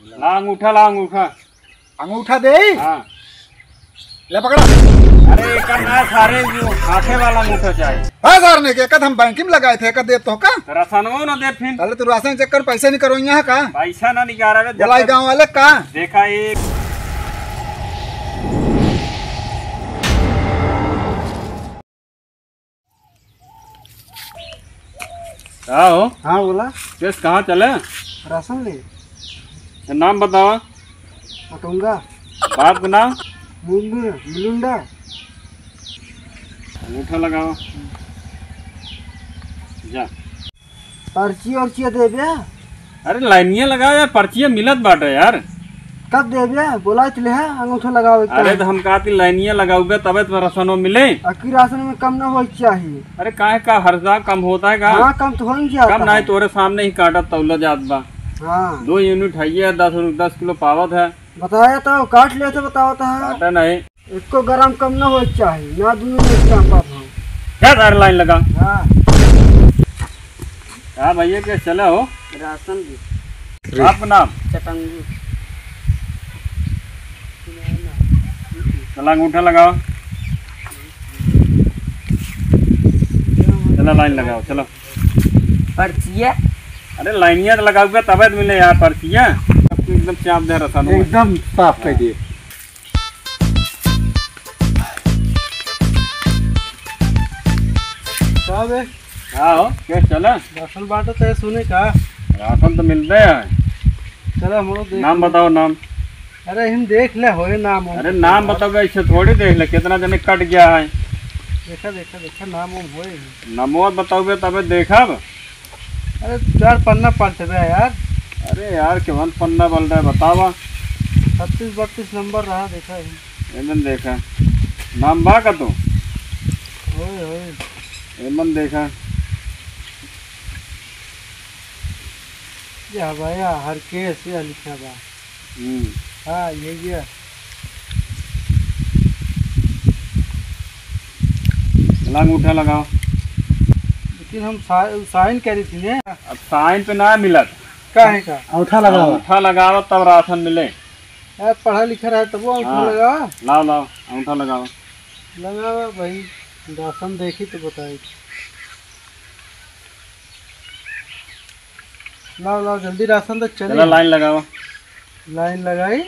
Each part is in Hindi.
ला अंगूठा, ला अंगूठा। अंगूठा दे। हाँ ले पकड़ा। अरे एक ना सारे जो हाथे वाला अंगूठा चाहिए। हाँ सर ने के हम बैंक में लगाए थे दे तो का राशनों न दे फिर। पहले तो राशन चेक कर पैसे नहीं करो यहाँ का पैसा ना निकाल रहे बोलाई गाँव वाले का देखा एक क्या हो। हाँ बोला केस कहाँ चले। राशन ले नाम बताओ। अटूंगा बाप का नाम मिलुंडा। अंगूठा लगाओ जा। पर्ची और दे बे। अरे लाइनिया लगाओ यार, पर्चियाँ मिलत बाटे यार। कब दे बे बोला चले है अंगूठा लगाओ। अरे तो हम कहती लाइनिया लगाओगे तबे तो राशनों मिले। अकी राशन में कम ना हो चाहिए। अरे काहे का हर्जा कम होता है का। हाँ कम तो हो ही जाता कम नहीं तोरे सामने ही काटा तौला जात बा। हाँ 2 यूनिट है 10 किलो पावत है। बताया तो काट लिया तो बताओ तो काटा नहीं इसको गरम कम ना हो चाहिए ना दोनों क्या तार लाइन लगा। हाँ क्या भैया के चले हो। राशन भी आपका नाम चटंगू। चला अंगूठा लगाओ। चला लाइन लगाओ चलो। पर्चिया अरे लाइनिया तो लगाओगे तबे तो मिले यार पर्चियाँ। एकदम चाप दे रहा था एकदम साफ कर दिए। हाँ हो क्या चला। राशन बांटो तो सुने का राशन तो मिलते है। चलो हम लोग नाम बताओ नाम। अरे हम देख ले हो नाम। अरे नाम बताओगे इससे थोड़ी देख ले कितना जने कट गया है। देखा देखा देखा नाम हो नमो बताओगे तबे देखा। अरे 4 पन्ना पलटे यार। अरे यार केवन पन्ना बल रहा है बतावा। 36-32 नंबर रहा देखा है। एमन देखा नाम बा का तू होए एमन देखा। या भैया हर केस ये लिखा बा। हाँ ये अंगूठा लगाओ। लेकिन हम साइन करी थी ने। अब साइन पे ना मिलत काहे का अंगूठा लगाओ। अंगूठा लगाओ तब राशन मिले। यार पढ़ा लिखा रहा तब अंगूठा लगाओ। लाओ लाओ अंगूठा लगाओ। लगाओ भाई राशन देखी तो बताई। लाओ लाओ जल्दी राशन तो चले। लाइन लगाओ। लाइन लगाई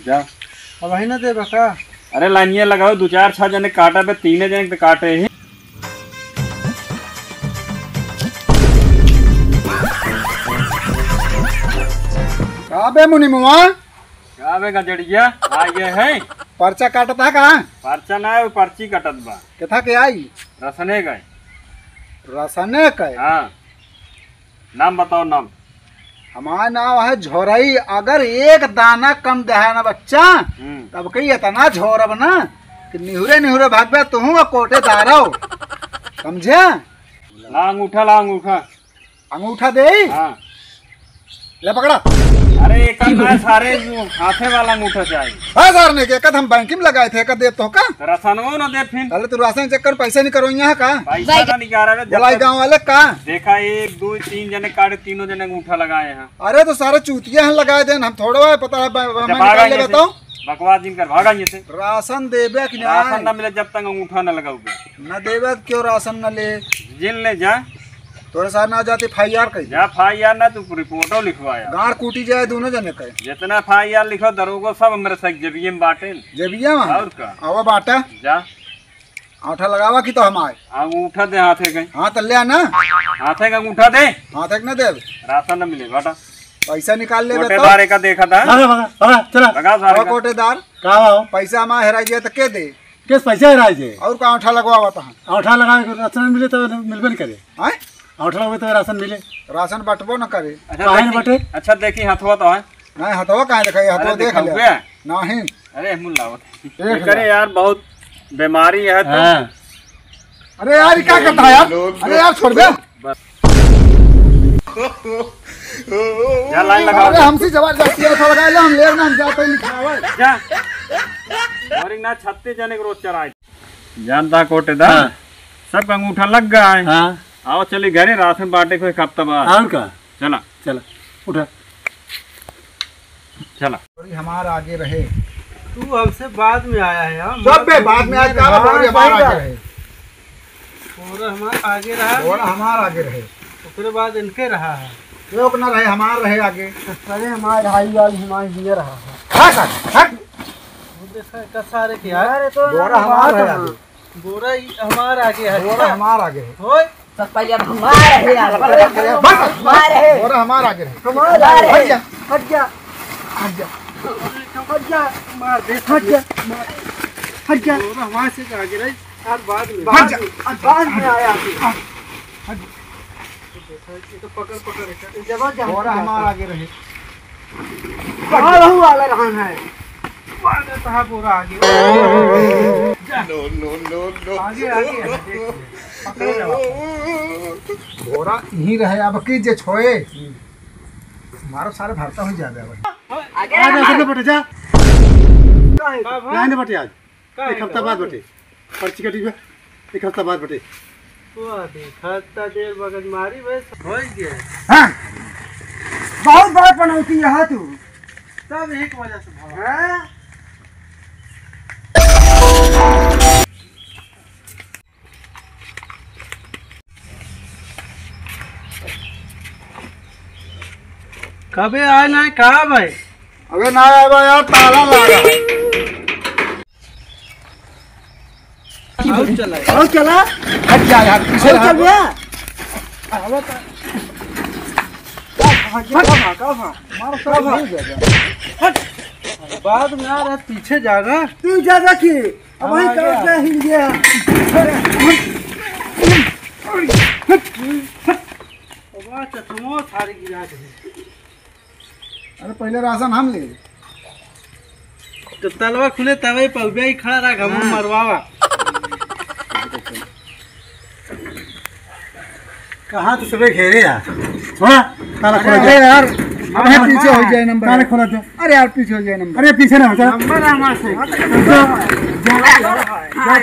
जा। अब वही ना दे बका। अरे लाइनिया लगाओ 2-4-6 जने काटा पे 3 जने तो काटे ही। बे मुनि मुआ क्या बे गजड़िया आ गए है। पर्चा काटता है कहाँ। पर्चा ना है पर्ची कटत बा। किथा के आई रसने गए। रसने का हाँ नाम बताओ नाम। हमारा नाम है झोरई। अगर एक दाना कम दे ना बच्चा तब कही इतना झोरब ना कि निहुरे निहुरे भागबे तुहू कोटे दारो समझे। ला अंगूठा, ला अंगूठा। अंगूठा दे। हाँ ले पकड़ा। अरे एक ना सारे जो हाथे वाला अंगूठा चाहिए। हाँ सर ने के हम बैंक में लगाए थे दे तो का राशनों न दे फिर। पहले तो राशन चेक कर पैसे नहीं करो यहाँ का पैसा ना निकाल रहे बोलाई गाँव वाले का देखा 1 2 3 जने काटे 3 जने अंगूठा लगाए हैं। अरे तो सारे चूतिया हैं लगाए देन हम थोड़ा पता है बताओ बकवास जिन कर भागा से। राशन देबे कि राशन न मिले जब तक अंगूठा न लगाओगे। न देबे क्यों राशन न ले जिन ले जा तोरे साथ ना जाते FIR कही जा। FIR ना तू रिपोर्टो लिखवाया गाड़ कूटी जाए दोनों जने कहे। जितना FIR लिखो दरोगो सब मेरे साथ जेबीए में बांटे। जेबिया में और का आवा बाटा जा। अंगूठा लगावा की तो हम आए। अंगूठा दे हाथे के। हाँ तो ले ना हाथे का अंगूठा दे। हाथे न दे राशन न मिले बाटा। पैसा निकाल ले कोटेदार का देखा था। चला लगा सारे का। कोटेदार पैसा हमारा हेरा जाए तो के दे किस पैसा हेरा जे और का अंगूठा लगवावा तो अंगूठा लगा के राशन मिले तो मिलबे नहीं करे। हैं अंगूठा लगे तो राशन मिले। राशन बटबो न करे। अच्छा देखी हथवा तो है। नहीं हथवा कहाँ देखा हथवा देख ले नहीं। अरे मुल्ला करे यार बहुत बीमारी है तो। अरे यार क्या करता है यार। अरे यार छोड़ दे। जा लाइन लगाओ। अरे हमसे जबरदस्ती है लगा ले हम ले ना हम जाते लिखावा जा। और ना 36 जने को रोज चराए जानता कोटेदार सब अंगूठा लग गया है। हाँ आओ चली घरे राशन बांटे कोई हफ्ता बाद। और का चला चला उठा। चला और हमारा आगे रहे। तू हमसे बाद में आया है यार। सब पे बाद में आज का बोरी हमारा आगे रहे। और हमारा आगे रहा। बोरा हमारा आगे रहे। उसके बाद इनके रहा है। लोग न रहे हमारा रहे आगे। अरे हमारे ढाई वाली हमारे ये रहा है। हट देखा सारे के यार। तो बोरा हमारा है आगे। बोरा हमारा आगे है। बोरा हमारा आगे है। होय सब पहले अब हमारा है यार। हमारा है। बोरा हमारा आगे रहे। हमारा है। हट जा हट जा हट जा हट जा। मार दे हट जा हट जा। बोरा हमारे से आगे रही आज बाद में। हट जा बाद में आया आगे। तो पकड़ जब जा। बोरा हमारा आगे रहे। कहाँ रहूँ वाला रहना है। वाले कहाँ बोरा आगे। आगे आगे पकड़ जा। बोरा यहीं रहे अब की जे छोए हमारा सारे भरता हो जाता है। आगे आज रहा। ऐसे बटे जा कहाँ यहाँ बटे आज कहाँ एक हफ्ता बाद बटे पर्ची कटी हुआ एक हफ्ता बाद बटे खाता देर बगल मारी बस हो गया। हाँ बहुत बड़ा पनौती यहाँ तू सब एक वजह से भागा। कभी आए ना कहा भाई। अबे ना आएगा यार ताला लगा। और चला हट जा यार पीछे चल रहा। गया। बाद में आ रहा पीछे जाना। तू जा रखी अब वहीं क्या हिल गया। चश्मो सारी गिरा दे। अरे पहले राशन हम ले। तो तलवा खुले तवे पौबे ही खड़ा रहा घमू मरवावा। कहाँ तो सुबह घेरे यार थोड़ा ताला खोला अरे जा यार अबे पीछे हो जाए नंबर। ताला खोला जा अरे यार पीछे हो जाए नंबर। अरे पीछे ना हो जा नंबर आना से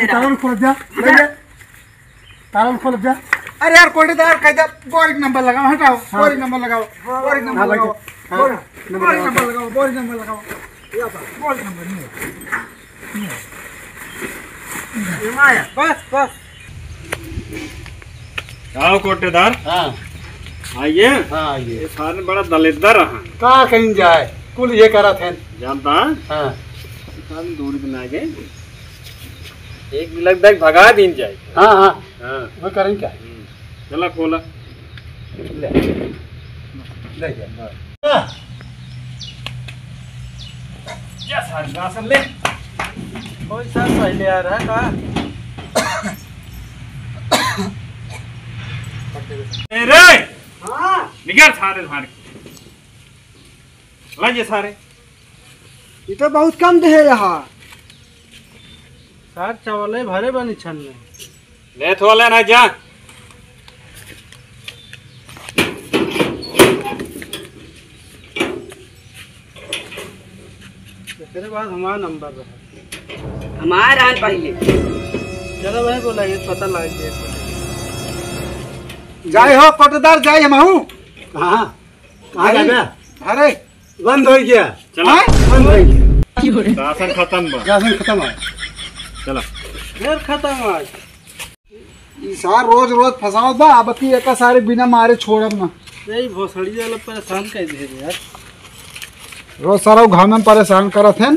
ताला खोला जा ताला खोला जा अरे यार कोटेदार कहता बोरिंग नंबर लगाओ हटाओ। बोरिंग नंबर लगाओ। बोरिंग नंबर लगाओ। बोरिंग नंबर लगाओ। बोरिंग नंबर लगाओ। बोरिंग नंबर नहीं है। बस बस आओ कोटेदार हाँ आइए। हाँ ये ये सारे बड़ा दलेदर रहा कहाँ कहीं जाए कुल ये करा थे जानता हाँ सारे दूरी बना के एक लगभग भगा दिन जाए। हाँ हाँ हाँ वो करें क्या चला खोला ले ले जा या सारे राशन ले। कोई सर पहले आ रहा है कहा। रे हाँ निकाल सारे धान लाइए सारे। ये तो बहुत कम दे है यहाँ। सार चावल भरे बनी छन में। ले थोले ना जा। तेरे बाद हमारा नंबर रहा। हमारा है पहले। चलो भाई बोला ये पता लग गया। जाए हो कोटेदार जाए हम हूँ। कहाँ कहाँ जा गया अरे बंद हो गया चला बंद हो गया राशन खत्म बा। राशन खत्म है चला फिर खत्म आज। ई सार रोज रोज फसाओ बा अब की एक सारे बिना मारे छोड़ब ना। यही भोसड़ी वाला परेशान कर दे यार। रोज सारा घर में परेशान करत हैं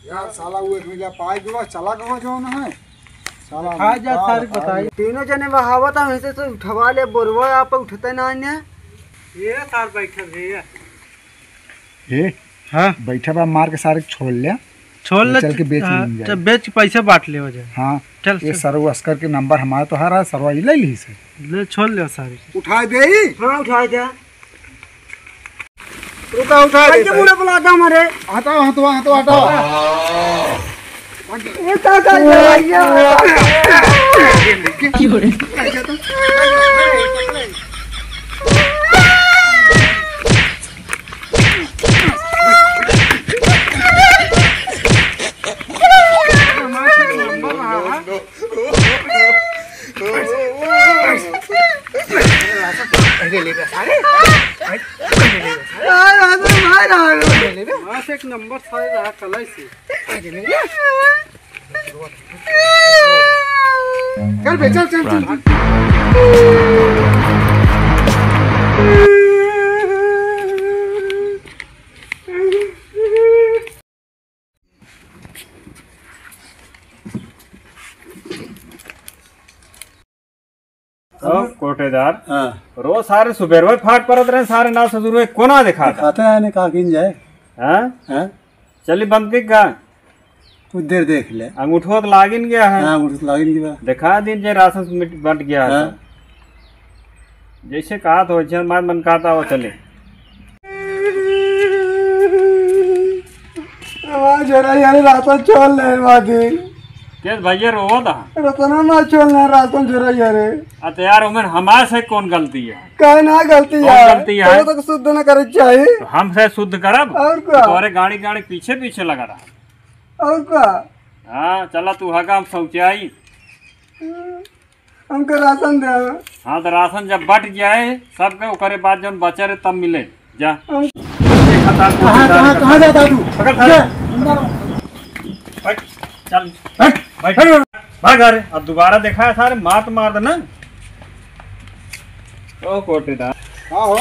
यार। साला वो मिला पाई गुआ चला गवा जो ना है साला। खा जा सारी बताई। तीनों जने बहावत हमें से उठवा ले बोरवा आप उठते ना अन्य। ये सार बैठल है यार। हे हाँ बैठा बा मार के सारे छोड़ लिया। छोड़ ले चल के बेच लेंगे। जब बेच के पैसे बांट ले हो जाए। हाँ चल ये सरव अस्कर के नंबर हमारा तो हरा सरवा ले ली से ले छोड़ ले सारी। उठा दे। हाँ उठा जा। रुका उठा दे। पूरा बुला दो हमारे। हटाओ हटाओ हटाओ हटाओ। ये क्या कर रहा है। ले रे बस एक नंबर था रहा कलाई से चल बे चल चल चल ओ कोटेदार रोज सारे सुबह रोज फाट परत रहे सारे ना ससुर हुए कोना दिखा खाते हैं ने कहा किन जाए हाँ हैं चली बंद का कुछ देर देख ले अंगूठो तो लागिन गया है हाँ उठ लागिन की बात दिखा दिन जे राशन बंट गया है हाँ। जैसे कहा तो वैसे मार मन कहता वो चले आवाज हो रही है रातों चल ले बाकी केस भैया रो था रतना ना चलना रातों जो रही है रे अत यार उमर हमारे से कौन गलती है कहे ना गलती कौन है गलती है तो शुद्ध ना करे चाहिए तो हम से शुद्ध करब और क्या तोरे गाड़ी गाड़ी पीछे पीछे लगा रहा और क्या हाँ चला तू हगा हम शौचाई हमको राशन दे हाँ तो राशन जब बट जाए सबके ओकरे बाद जब बचे रहे तब मिले जा कहाँ जाता तू चल भाग अरे अब दोबारा देखा है सारे मात मार देना ओ कोटेदार हाँ हो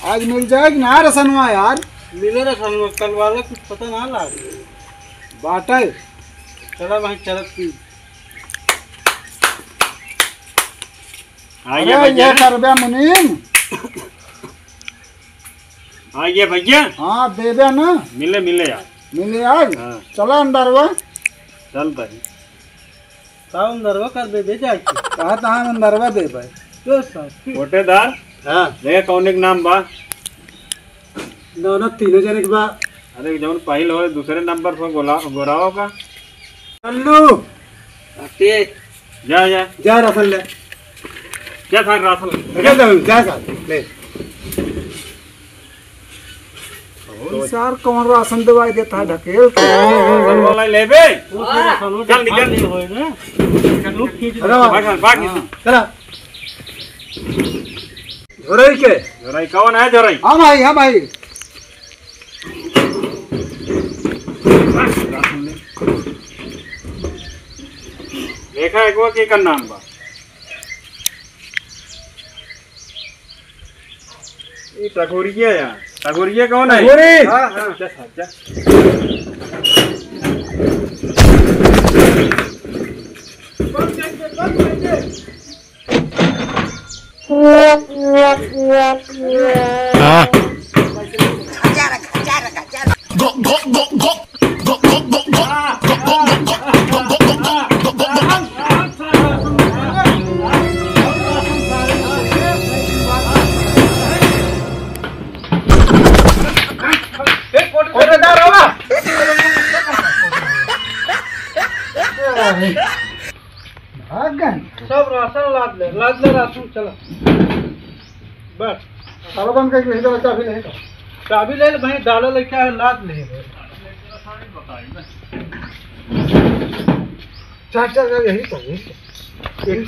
आज मिल जाएगी ना रसनवा यार मिले ना कल वाला कुछ पता ना लगा बाटे चला भाई चलत की आइए अरे भैया ये करबे मुनीम आइए भैया हाँ देबे ना मिले मिले यार मिले आज हाँ। चलो अंदर वो चल भाई साउंड दरवा कर दे दे जाके कहा तहाँ अंदरवा दे भाई तो साथ कोटेदार हाँ देख कौन एक नाम बा दोनों तीनों जने के बाद अरे जब पहले हो दूसरे नंबर पर गोराओ का चल्लू ते जा जा जा राशन ले क्या था राशन क्या जाऊँ जा साथ ले सार कौन राशन दवाई देता है ढकेल वाला ले बे चल निकल भाग भाग चला झोरई के जोराई कौन है जोराई हाँ भाई हाँ भाई देखा एक वो के नाम बा ये टगोरिया यार टगोरिया कौन है टगोरी हाँ हाँ जा जा भाग गए सब राशन लाद ले राशन चला बस सालो बंद करके भेज दो चाबी नहीं तो चाबी ले भाई डाला लेके आए लाद ले चल चल यही तो एक